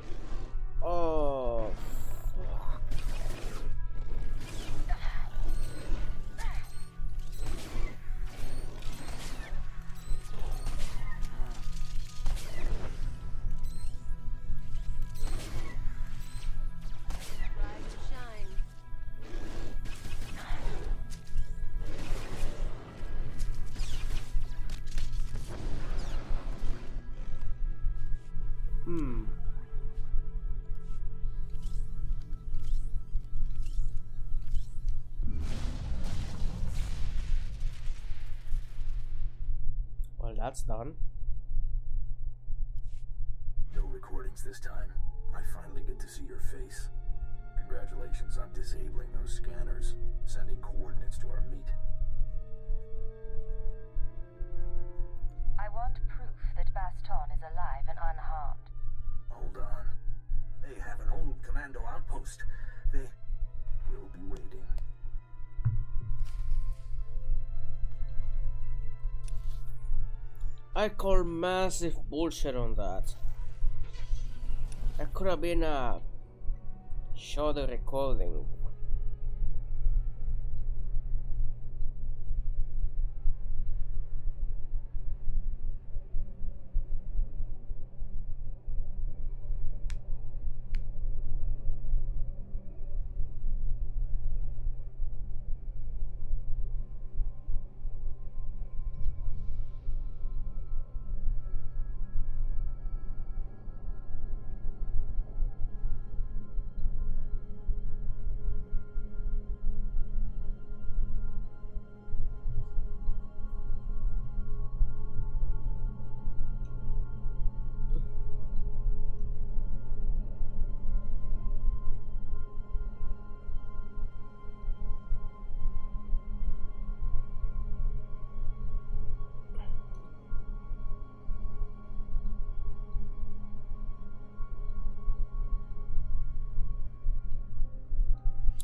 Oh, fuck. Rise and shine. Well, that's done. No recordings this time. I finally get to see your face. Congratulations on disabling those scanners, sending coordinates to our meet. I want proof that Baston is alive and unharmed. Hold on. They have an old commando outpost. They will be waiting. I call massive bullshit on that. That could have been a shorter recording.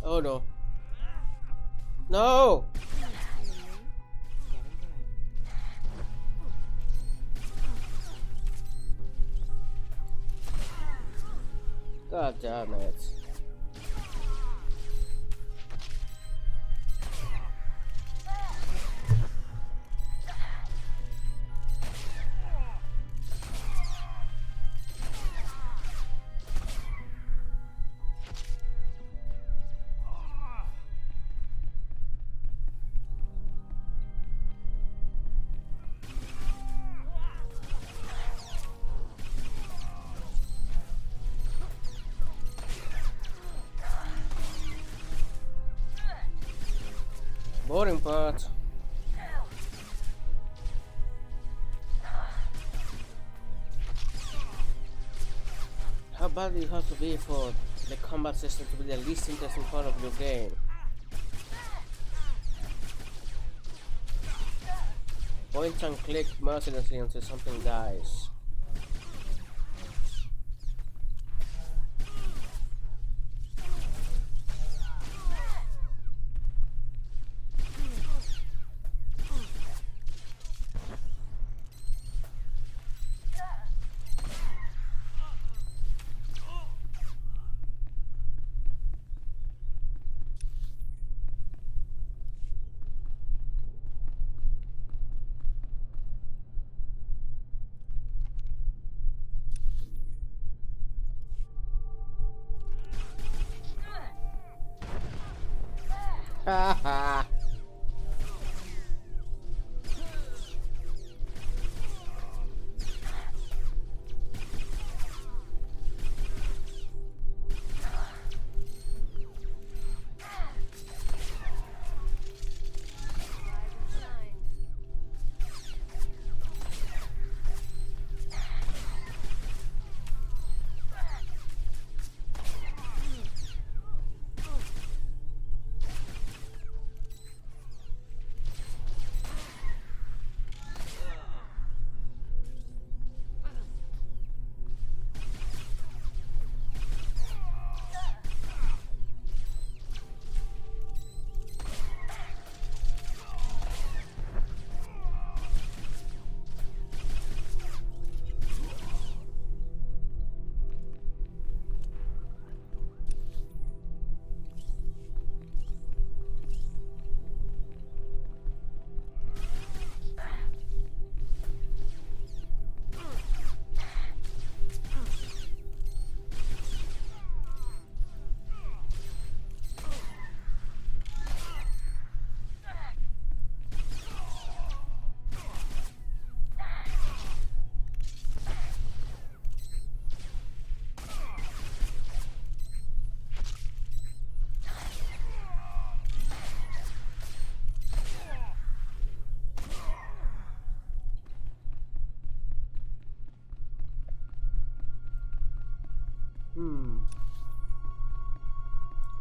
Oh no. No! God damn it. Boring part. How bad do you have to be for the combat system to be the least interesting part of your game? Point and click mercilessly until something dies. Haha.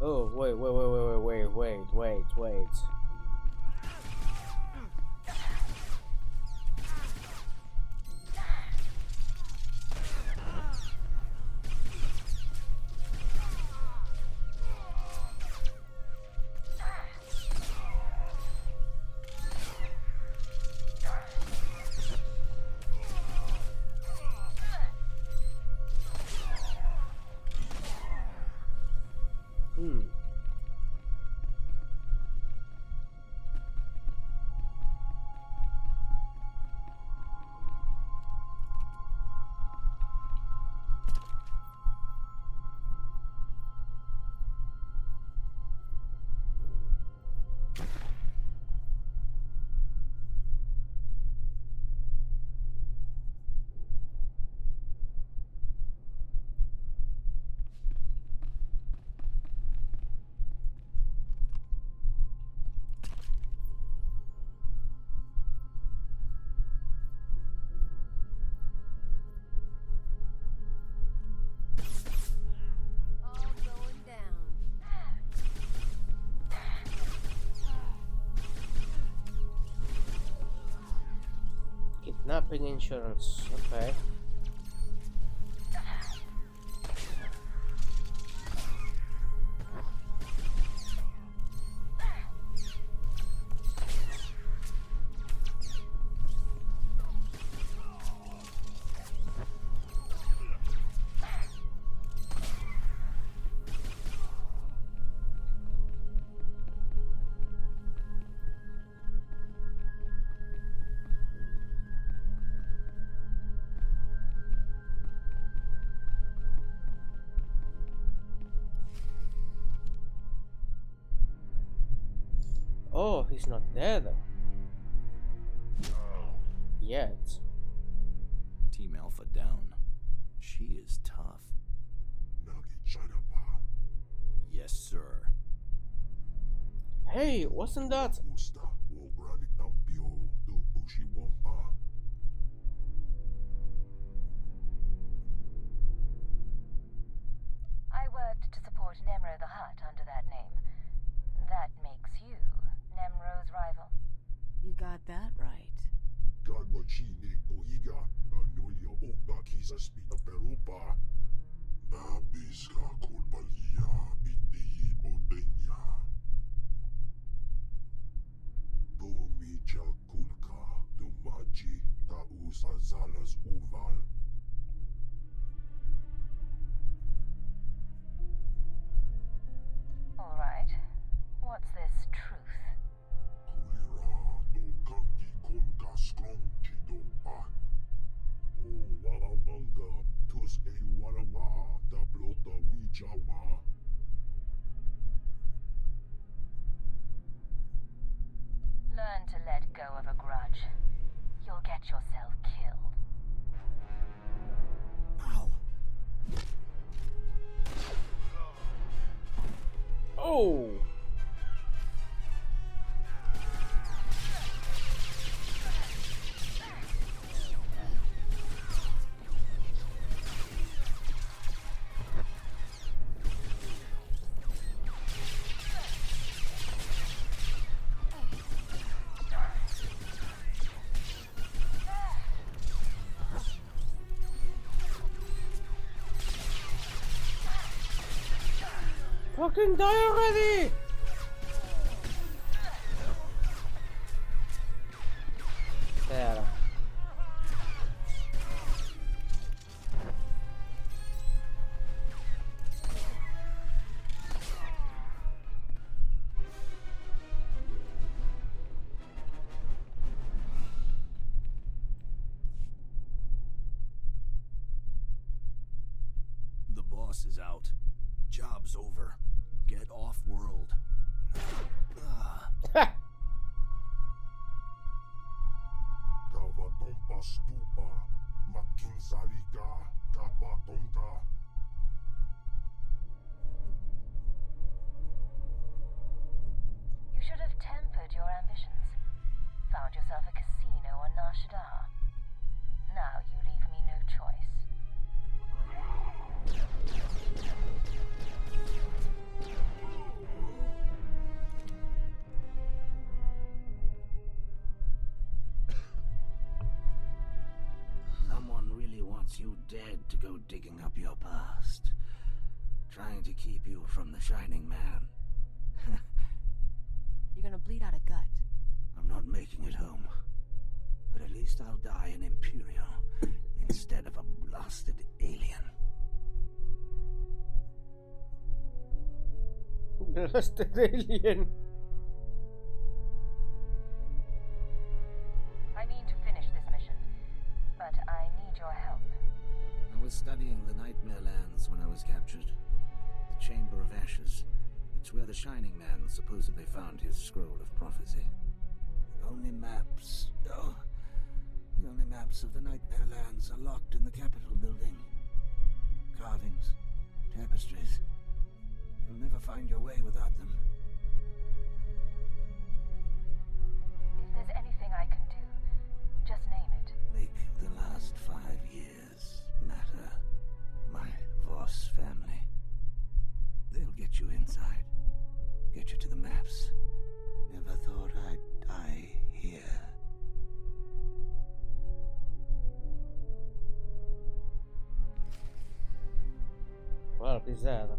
Oh, wait. Kidnapping insurance, okay. Oh, he's not dead. Yet. Team Alpha down. She is tough. Yes, sir. Hey, wasn't that? I worked to support Nemro the Hutt under that name. That makes you Nemro's rival. You got that right. All right. What's this truth? Learn to let go of a grudge. You'll get yourself killed. Oh! Fucking die already! There. The boss is out. Job's over. Get off world. You should have tempered your ambitions. Found yourself a casino on Nar Shaddaa. Now you leave me no choice. Someone really wants you dead to go digging up your past. Trying to keep you from the Shining Man. You're gonna bleed out a gut. I'm not making it home. But at least I'll die an Imperial instead of a blasted alien. Blasted alien. I mean to finish this mission, but I need your help. I was studying the Nightmare Lands when I was captured. The Chamber of Ashes. It's where the Shining Man supposedly found his scroll of prophecy. The only maps of the Nightmare Lands are locked in the Capitol building. Carvings, tapestries. You'll never find your way without them. If there's anything I can do, just name it. Make the last 5 years matter. My Voss family. They'll get you inside. Get you to the maps. Never thought I'd die here. Well, pisata.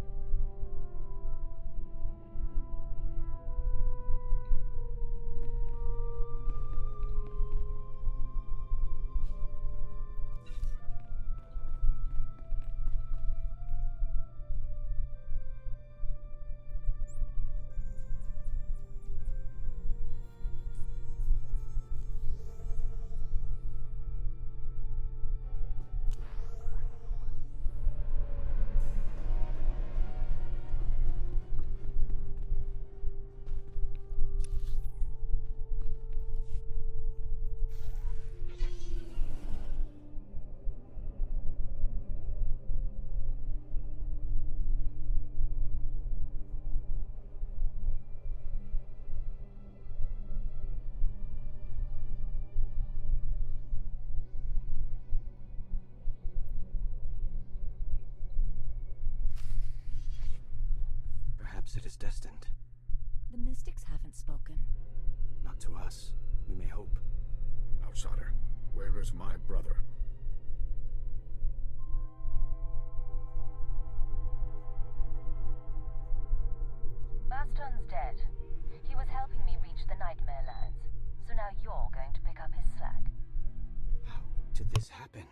Perhaps it is destined. The mystics haven't spoken. Not to us. We may hope. Outsider, where is my brother? Baston's dead. He was helping me reach the Nightmare Lands, so now you're going to pick up his slack. How did this happen?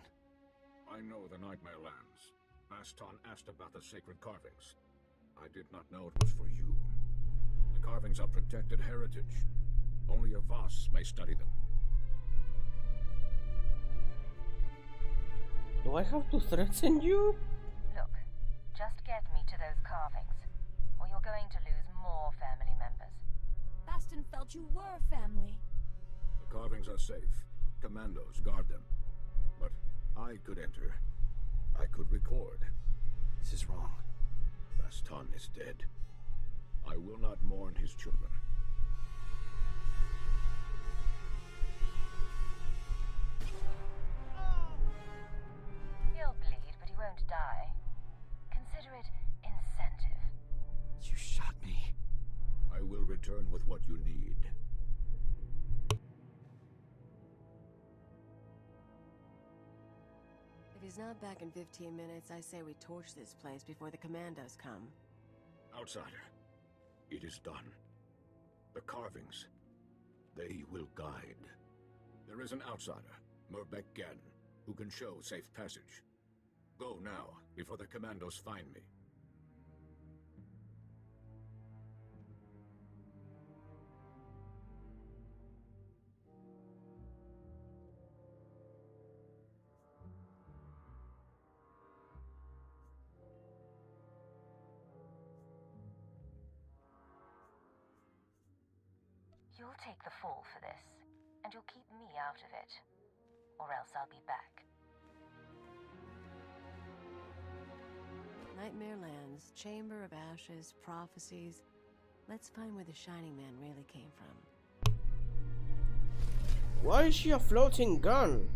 I know the Nightmare Lands. Baston asked about the sacred carvings. I did not know it was for you. The carvings are protected heritage. Only a Voss may study them. Do I have to threaten you? Look, just get me to those carvings, or you're going to lose more family members. Baston felt you were family. The carvings are safe. Commandos guard them. But I could enter. I could record. This is wrong. Baston is dead. I will not mourn his children. He'll bleed, but he won't die. Consider it incentive. You shot me. I will return with what you need. If he's not back in 15 minutes, I say we torch this place before the commandos come. Outsider, it is done. The carvings, they will guide. There is an outsider, Merbeck Gen, who can show safe passage. Go now, before the commandos find me. You'll take the fall for this, and you'll keep me out of it. Or else I'll be back. Nightmare Lands, Chamber of Ashes, Prophecies. Let's find where the Shining Man really came from. Why is she a floating gun?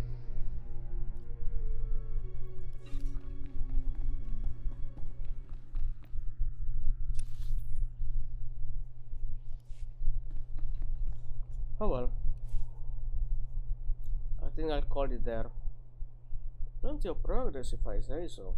Oh well. I think I'll call it there. Plenty of progress if I say so.